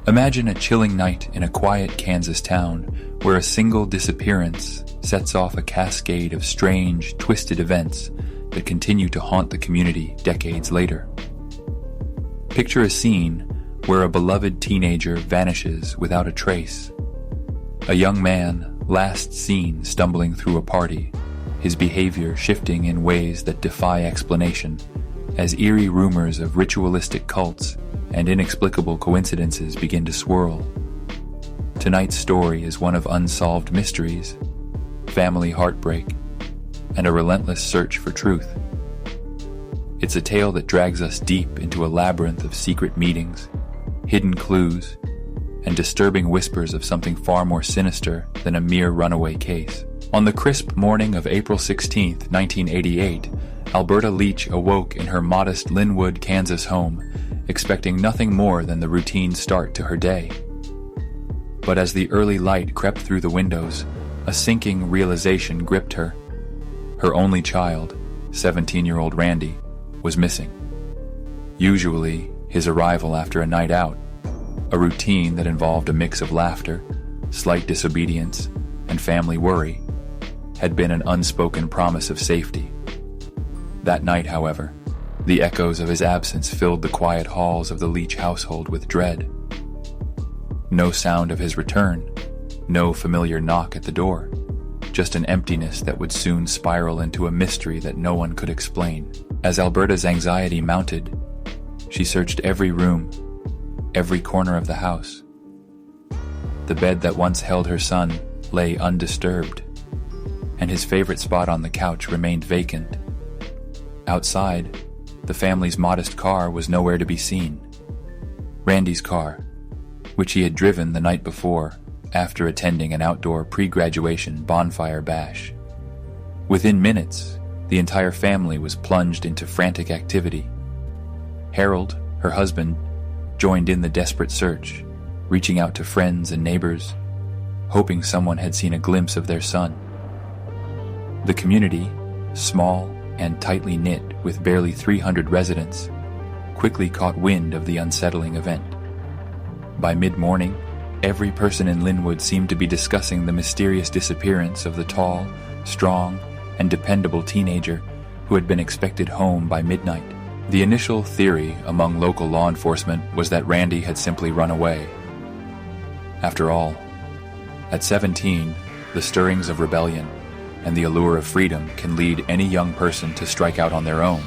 Imagine a chilling night in a quiet Kansas town where a single disappearance sets off a cascade of strange, twisted events that continue to haunt the community decades later. Picture a scene where a beloved teenager vanishes without a trace. A young man last seen stumbling through a party, his behavior shifting in ways that defy explanation, as eerie rumors of ritualistic cults and inexplicable coincidences begin to swirl. Tonight's story is one of unsolved mysteries, family heartbreak, and a relentless search for truth. It's a tale that drags us deep into a labyrinth of secret meetings, hidden clues, and disturbing whispers of something far more sinister than a mere runaway case. On the crisp morning of April 16, 1988, Alberta Leach awoke in her modest Linwood, Kansas home, expecting nothing more than the routine start to her day. But as the early light crept through the windows, a sinking realization gripped her. Her only child, 17-year-old Randy, was missing. Usually, his arrival after a night out, a routine that involved a mix of laughter, slight disobedience, and family worry, had been an unspoken promise of safety. That night, however, the echoes of his absence filled the quiet halls of the Leach household with dread. No sound of his return, no familiar knock at the door, just an emptiness that would soon spiral into a mystery that no one could explain. As Alberta's anxiety mounted, she searched every room, every corner of the house. The bed that once held her son lay undisturbed, and his favorite spot on the couch remained vacant. Outside, the family's modest car was nowhere to be seen. Randy's car, which he had driven the night before after attending an outdoor pre-graduation bonfire bash. Within minutes, the entire family was plunged into frantic activity. Harold, her husband, joined in the desperate search, reaching out to friends and neighbors, hoping someone had seen a glimpse of their son. The community, small and tightly knit with barely 300 residents, quickly caught wind of the unsettling event. By mid-morning, every person in Linwood seemed to be discussing the mysterious disappearance of the tall, strong, and dependable teenager who had been expected home by midnight. The initial theory among local law enforcement was that Randy had simply run away. After all, at 17, the stirrings of rebellion and the allure of freedom can lead any young person to strike out on their own.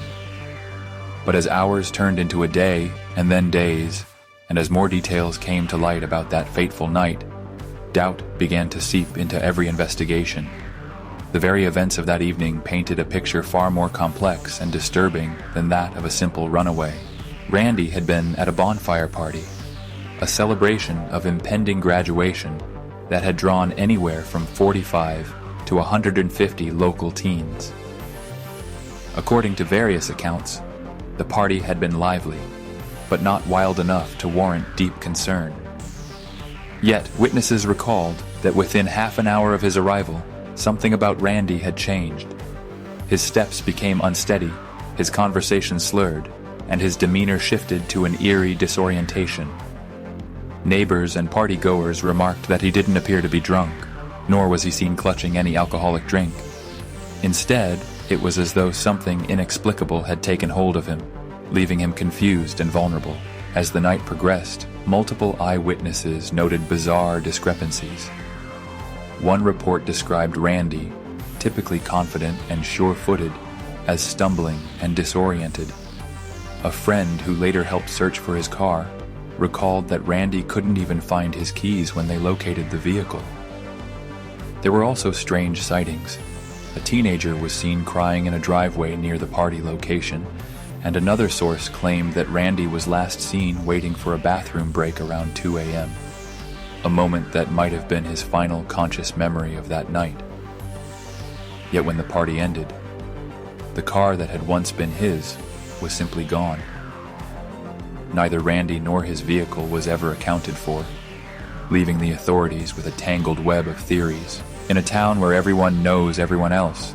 But as hours turned into a day and then days, and as more details came to light about that fateful night, doubt began to seep into every investigation. The very events of that evening painted a picture far more complex and disturbing than that of a simple runaway. Randy had been at a bonfire party, a celebration of impending graduation that had drawn anywhere from 45 to 150 local teens. According to various accounts, the party had been lively, but not wild enough to warrant deep concern. Yet, witnesses recalled that within half an hour of his arrival, something about Randy had changed. His steps became unsteady, his conversation slurred, and his demeanor shifted to an eerie disorientation. Neighbors and party-goers remarked that he didn't appear to be drunk, nor was he seen clutching any alcoholic drink. Instead, it was as though something inexplicable had taken hold of him, leaving him confused and vulnerable. As the night progressed, multiple eyewitnesses noted bizarre discrepancies. One report described Randy, typically confident and sure-footed, as stumbling and disoriented. A friend who later helped search for his car recalled that Randy couldn't even find his keys when they located the vehicle. There were also strange sightings. A teenager was seen crying in a driveway near the party location, and another source claimed that Randy was last seen waiting for a bathroom break around 2 a.m., a moment that might have been his final conscious memory of that night. Yet when the party ended, the car that had once been his was simply gone. Neither Randy nor his vehicle was ever accounted for, leaving the authorities with a tangled web of theories. In a town where everyone knows everyone else,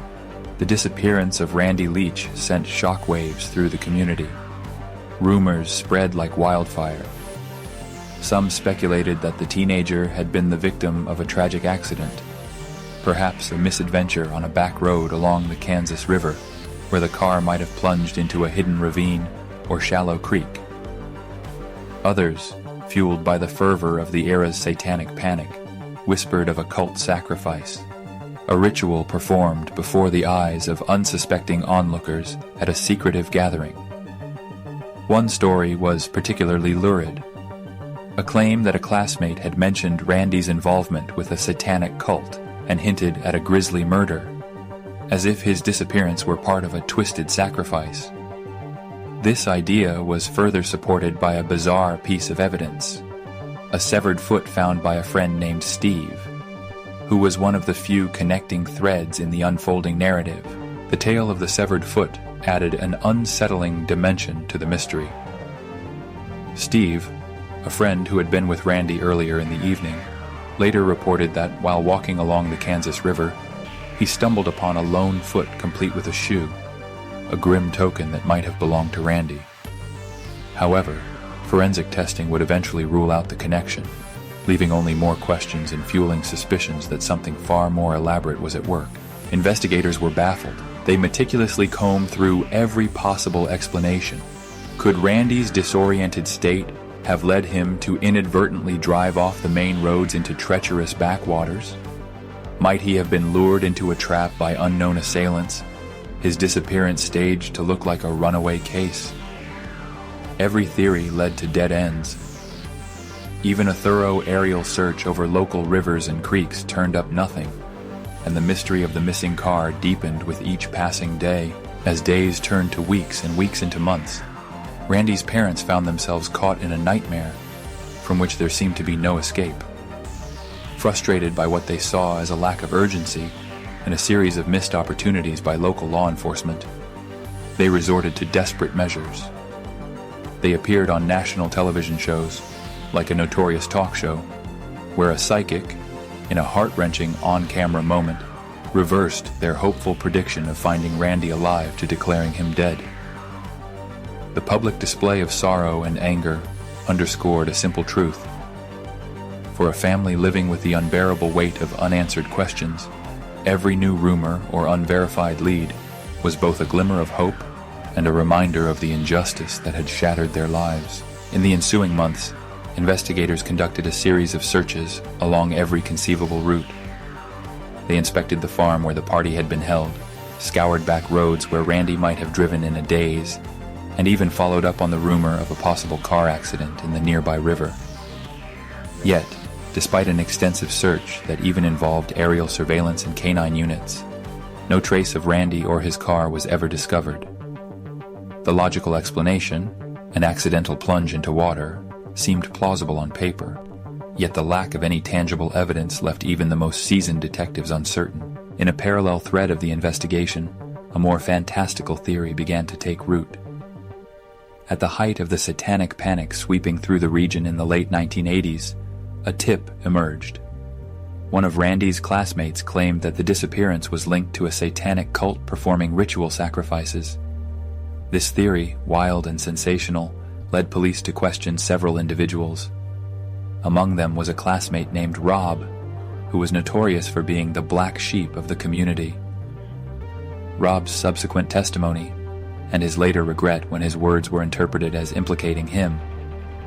the disappearance of Randy Leach sent shockwaves through the community. Rumors spread like wildfire. Some speculated that the teenager had been the victim of a tragic accident, perhaps a misadventure on a back road along the Kansas River, where the car might have plunged into a hidden ravine or shallow creek. Others, fueled by the fervor of the era's satanic panic, whispered of a cult sacrifice, a ritual performed before the eyes of unsuspecting onlookers at a secretive gathering. One story was particularly lurid, a claim that a classmate had mentioned Randy's involvement with a satanic cult and hinted at a grisly murder, as if his disappearance were part of a twisted sacrifice. This idea was further supported by a bizarre piece of evidence, a severed foot found by a friend named Steve, who was one of the few connecting threads in the unfolding narrative. The tale of the severed foot added an unsettling dimension to the mystery. Steve, a friend who had been with Randy earlier in the evening, later reported that while walking along the Kansas River, he stumbled upon a lone foot complete with a shoe, a grim token that might have belonged to Randy. However, forensic testing would eventually rule out the connection, leaving only more questions and fueling suspicions that something far more elaborate was at work. Investigators were baffled. They meticulously combed through every possible explanation. Could Randy's disoriented state have led him to inadvertently drive off the main roads into treacherous backwaters? Might he have been lured into a trap by unknown assailants, his disappearance staged to look like a runaway case? Every theory led to dead ends. Even a thorough aerial search over local rivers and creeks turned up nothing, and the mystery of the missing car deepened with each passing day. As days turned to weeks and weeks into months, Randy's parents found themselves caught in a nightmare from which there seemed to be no escape. Frustrated by what they saw as a lack of urgency and a series of missed opportunities by local law enforcement, they resorted to desperate measures. They appeared on national television shows, like a notorious talk show, where a psychic, in a heart-wrenching on-camera moment, reversed their hopeful prediction of finding Randy alive to declaring him dead. The public display of sorrow and anger underscored a simple truth. For a family living with the unbearable weight of unanswered questions, every new rumor or unverified lead was both a glimmer of hope and a reminder of the injustice that had shattered their lives. In the ensuing months, investigators conducted a series of searches along every conceivable route. They inspected the farm where the party had been held, scoured back roads where Randy might have driven in a daze, and even followed up on the rumor of a possible car accident in the nearby river. Yet, despite an extensive search that even involved aerial surveillance and canine units, no trace of Randy or his car was ever discovered. The logical explanation, an accidental plunge into water, seemed plausible on paper, yet the lack of any tangible evidence left even the most seasoned detectives uncertain. In a parallel thread of the investigation, a more fantastical theory began to take root. At the height of the satanic panic sweeping through the region in the late 1980s, a tip emerged. One of Randy's classmates claimed that the disappearance was linked to a satanic cult performing ritual sacrifices. This theory, wild and sensational, led police to question several individuals. Among them was a classmate named Rob, who was notorious for being the black sheep of the community. Rob's subsequent testimony, and his later regret when his words were interpreted as implicating him,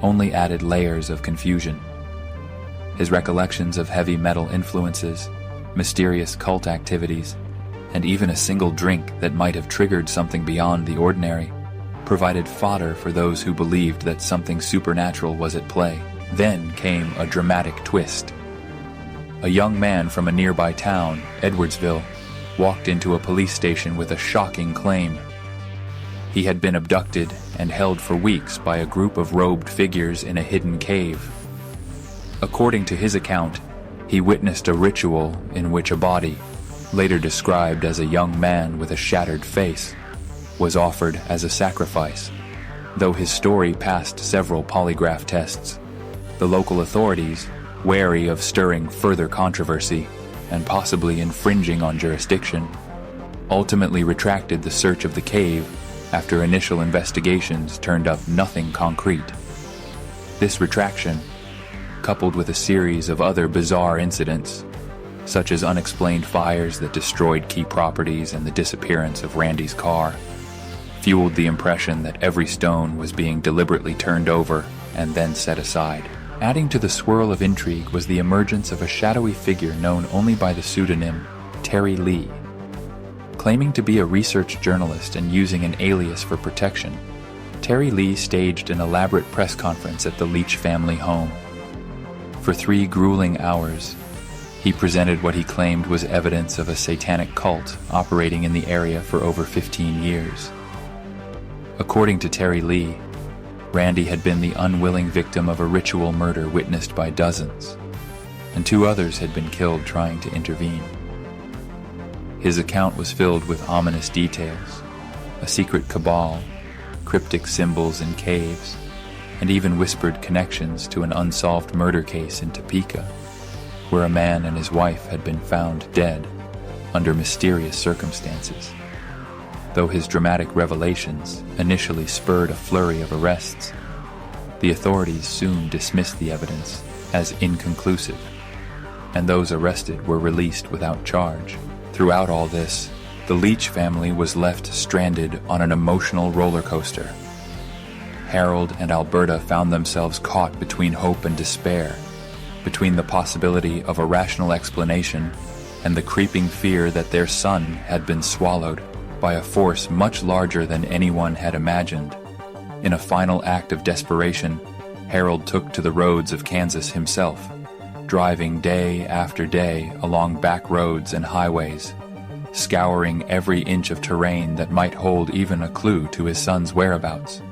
only added layers of confusion. His recollections of heavy metal influences, mysterious cult activities, and even a single drink that might have triggered something beyond the ordinary provided fodder for those who believed that something supernatural was at play. Then came a dramatic twist. A young man from a nearby town, Edwardsville, walked into a police station with a shocking claim. He had been abducted and held for weeks by a group of robed figures in a hidden cave. According to his account, he witnessed a ritual in which a body, later described as a young man with a shattered face, was offered as a sacrifice. Though his story passed several polygraph tests, the local authorities, wary of stirring further controversy and possibly infringing on jurisdiction, ultimately retracted the search of the cave after initial investigations turned up nothing concrete. This retraction, coupled with a series of other bizarre incidents, such as unexplained fires that destroyed key properties and the disappearance of Randy's car, fueled the impression that every stone was being deliberately turned over and then set aside. Adding to the swirl of intrigue was the emergence of a shadowy figure known only by the pseudonym Terry Lee. Claiming to be a research journalist and using an alias for protection, Terry Lee staged an elaborate press conference at the Leach family home. For 3 grueling hours, he presented what he claimed was evidence of a satanic cult operating in the area for over 15 years. According to Terry Lee, Randy had been the unwilling victim of a ritual murder witnessed by dozens, and 2 others had been killed trying to intervene. His account was filled with ominous details, a secret cabal, cryptic symbols in caves, and even whispered connections to an unsolved murder case in Topeka, where a man and his wife had been found dead under mysterious circumstances. Though his dramatic revelations initially spurred a flurry of arrests, the authorities soon dismissed the evidence as inconclusive, and those arrested were released without charge. Throughout all this, the Leach family was left stranded on an emotional roller coaster. Harold and Alberta found themselves caught between hope and despair, between the possibility of a rational explanation and the creeping fear that their son had been swallowed by a force much larger than anyone had imagined. In a final act of desperation, Harold took to the roads of Kansas himself, driving day after day along back roads and highways, scouring every inch of terrain that might hold even a clue to his son's whereabouts.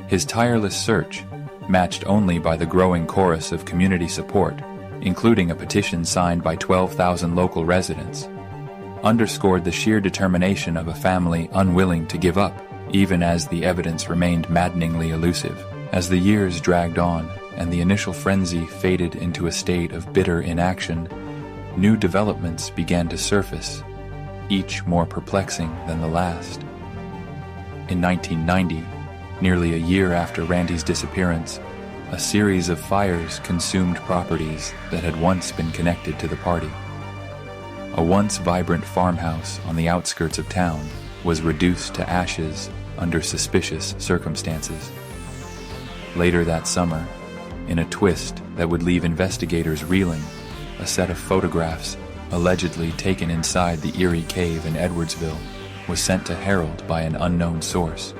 His tireless search, matched only by the growing chorus of community support, including a petition signed by 12,000 local residents, underscored the sheer determination of a family unwilling to give up, even as the evidence remained maddeningly elusive. As the years dragged on and the initial frenzy faded into a state of bitter inaction, new developments began to surface, each more perplexing than the last. In 1990, nearly a year after Randy's disappearance, a series of fires consumed properties that had once been connected to the party. A once vibrant farmhouse on the outskirts of town was reduced to ashes under suspicious circumstances. Later that summer, in a twist that would leave investigators reeling, a set of photographs, allegedly taken inside the Eerie cave in Edwardsville, was sent to Harold by an unknown source.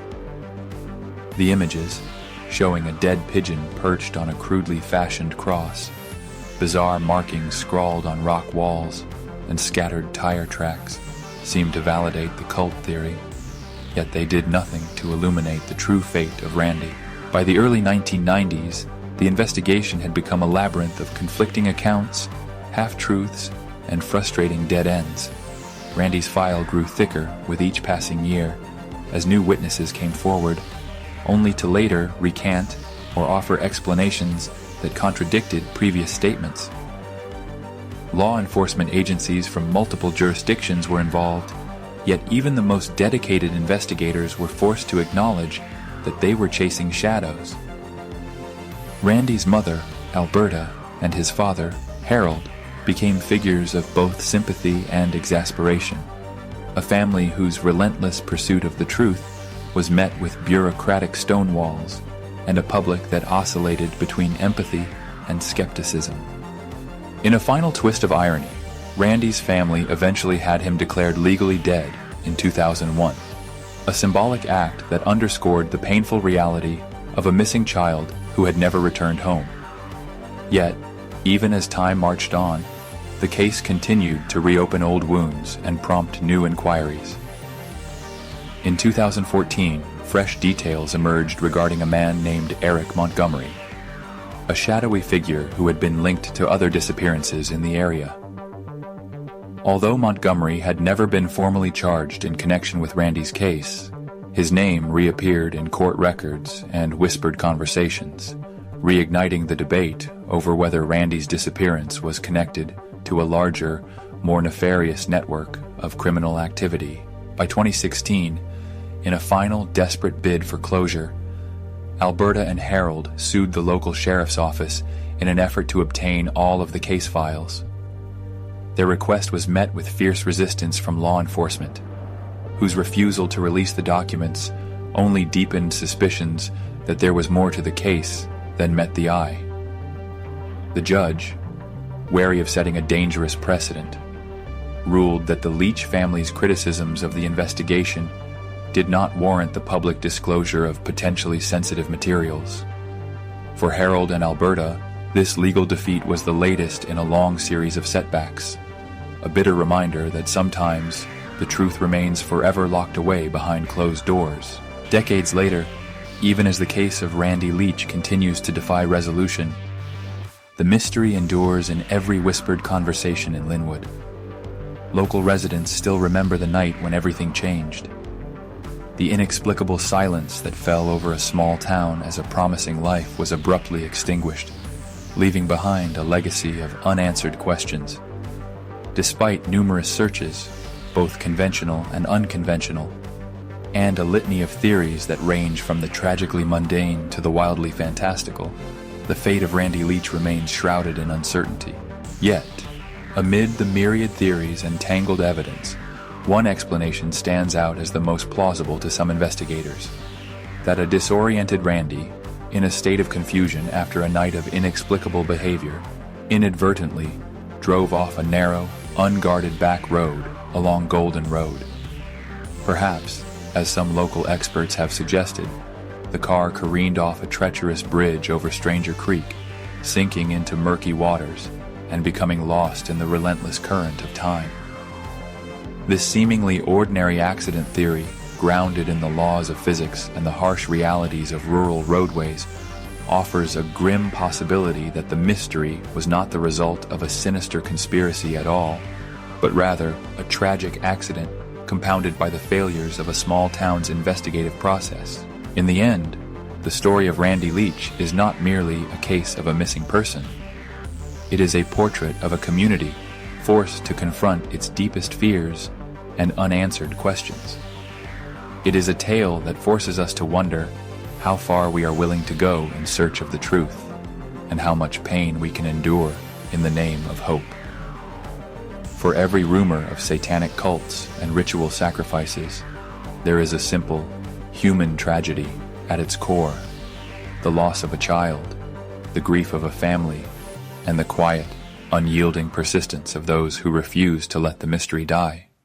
The images, showing a dead pigeon perched on a crudely fashioned cross, bizarre markings scrawled on rock walls, and scattered tire tracks, seemed to validate the cult theory, yet they did nothing to illuminate the true fate of Randy. By the early 1990s, the investigation had become a labyrinth of conflicting accounts, half-truths, and frustrating dead ends. Randy's file grew thicker with each passing year, as new witnesses came forward, only to later recant or offer explanations that contradicted previous statements. Law enforcement agencies from multiple jurisdictions were involved, yet even the most dedicated investigators were forced to acknowledge that they were chasing shadows. Randy's mother, Alberta, and his father, Harold, became figures of both sympathy and exasperation, a family whose relentless pursuit of the truth was met with bureaucratic stonewalls and a public that oscillated between empathy and skepticism. In a final twist of irony, Randy's family eventually had him declared legally dead in 2001, a symbolic act that underscored the painful reality of a missing child who had never returned home. Yet, even as time marched on, the case continued to reopen old wounds and prompt new inquiries. In 2014, fresh details emerged regarding a man named Eric Montgomery, a shadowy figure who had been linked to other disappearances in the area. Although Montgomery had never been formally charged in connection with Randy's case, his name reappeared in court records and whispered conversations, reigniting the debate over whether Randy's disappearance was connected to a larger, more nefarious network of criminal activity. By 2016, in a final desperate bid for closure, Alberta and Harold sued the local sheriff's office in an effort to obtain all of the case files. Their request was met with fierce resistance from law enforcement, whose refusal to release the documents only deepened suspicions that there was more to the case than met the eye. The judge, wary of setting a dangerous precedent, ruled that the Leach family's criticisms of the investigation did not warrant the public disclosure of potentially sensitive materials. For Harold and Alberta, this legal defeat was the latest in a long series of setbacks, a bitter reminder that sometimes the truth remains forever locked away behind closed doors. Decades later, even as the case of Randy Leach continues to defy resolution, the mystery endures in every whispered conversation in Linwood. Local residents still remember the night when everything changed. The inexplicable silence that fell over a small town as a promising life was abruptly extinguished, leaving behind a legacy of unanswered questions. Despite numerous searches, both conventional and unconventional, and a litany of theories that range from the tragically mundane to the wildly fantastical, the fate of Randy Leach remains shrouded in uncertainty. Yet, amid the myriad theories and tangled evidence, one explanation stands out as the most plausible to some investigators: that a disoriented Randy, in a state of confusion after a night of inexplicable behavior, inadvertently drove off a narrow, unguarded back road along Golden Road. Perhaps, as some local experts have suggested, the car careened off a treacherous bridge over Stranger Creek, sinking into murky waters and becoming lost in the relentless current of time. This seemingly ordinary accident theory, grounded in the laws of physics and the harsh realities of rural roadways, offers a grim possibility that the mystery was not the result of a sinister conspiracy at all, but rather a tragic accident compounded by the failures of a small town's investigative process. In the end, the story of Randy Leach is not merely a case of a missing person. It is a portrait of a community forced to confront its deepest fears and unanswered questions. It is a tale that forces us to wonder how far we are willing to go in search of the truth, and how much pain we can endure in the name of hope. For every rumor of satanic cults and ritual sacrifices, there is a simple, human tragedy at its core: the loss of a child, the grief of a family, and the quiet, unyielding persistence of those who refuse to let the mystery die.